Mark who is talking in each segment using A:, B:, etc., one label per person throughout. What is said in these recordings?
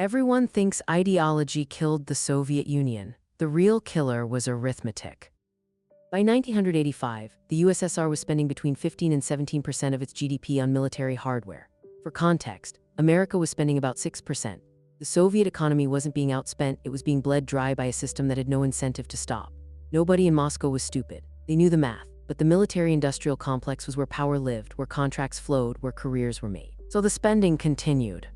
A: Everyone thinks ideology killed the Soviet Union. The real killer was arithmetic. By 1985, the USSR was spending between 15 and 17% of its GDP on military hardware. For context, America was spending about 6%. The Soviet economy wasn't being outspent, it was being bled dry by a system that had no incentive to stop. Nobody in Moscow was stupid. They knew the math, but the military-industrial complex was where power lived, where contracts flowed, where careers were made. So the spending continued.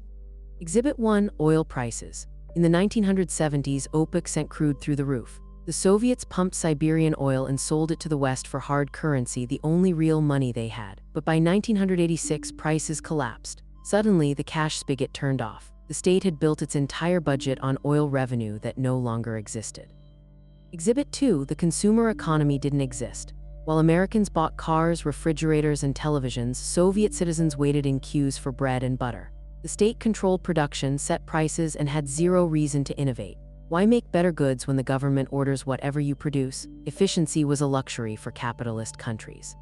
A: Exhibit 1, Oil Prices. In the 1970s, OPEC sent crude through the roof. The Soviets pumped Siberian oil and sold it to the West for hard currency, the only real money they had. But by 1986, prices collapsed. Suddenly, the cash spigot turned off. The state had built its entire budget on oil revenue that no longer existed. Exhibit 2, the consumer economy didn't exist. While Americans bought cars, refrigerators, and televisions, Soviet citizens waited in queues for bread and butter. The state controlled production, set prices, and had zero reason to innovate. Why make better goods when the government orders whatever you produce? Efficiency was a luxury for capitalist countries.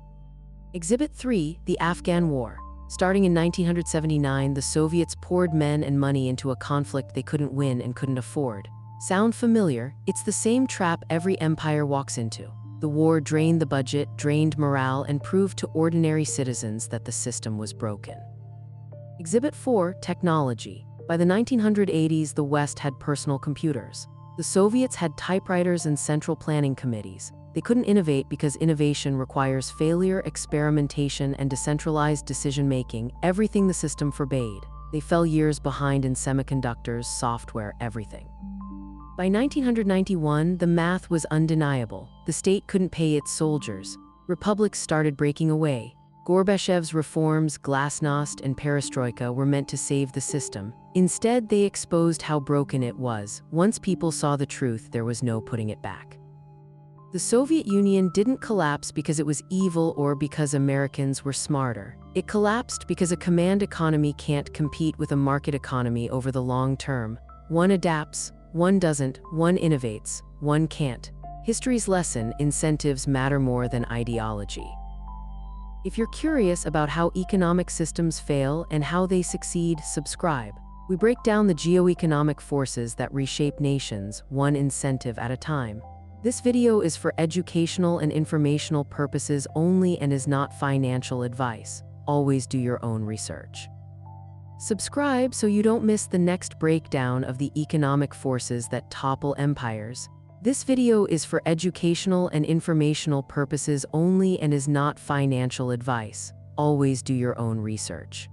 A: Exhibit 3, the Afghan War. Starting in 1979, the Soviets poured men and money into a conflict they couldn't win and couldn't afford. Sound familiar? It's the same trap every empire walks into. The war drained the budget, drained morale, and proved to ordinary citizens that the system was broken. Exhibit 4, Technology. By the 1980s, the West had personal computers. The Soviets had typewriters and central planning committees. They couldn't innovate because innovation requires failure, experimentation, and decentralized decision-making, everything the system forbade. They fell years behind in semiconductors, software, everything. By 1991, the math was undeniable. The state couldn't pay its soldiers. Republics started breaking away. Gorbachev's reforms, glasnost, and perestroika were meant to save the system. Instead, they exposed how broken it was. Once people saw the truth, there was no putting it back. The Soviet Union didn't collapse because it was evil or because Americans were smarter. It collapsed because a command economy can't compete with a market economy over the long term. One adapts, one doesn't, one innovates, one can't. History's lesson: incentives matter more than ideology. If you're curious about how economic systems fail and how they succeed, subscribe. We break down the geo-economic forces that reshape nations, one incentive at a time. This video is for educational and informational purposes only and is not financial advice. Always do your own research. Subscribe so you don't miss the next breakdown of the economic forces that topple empires. This video is for educational and informational purposes only and is not financial advice. Always do your own research.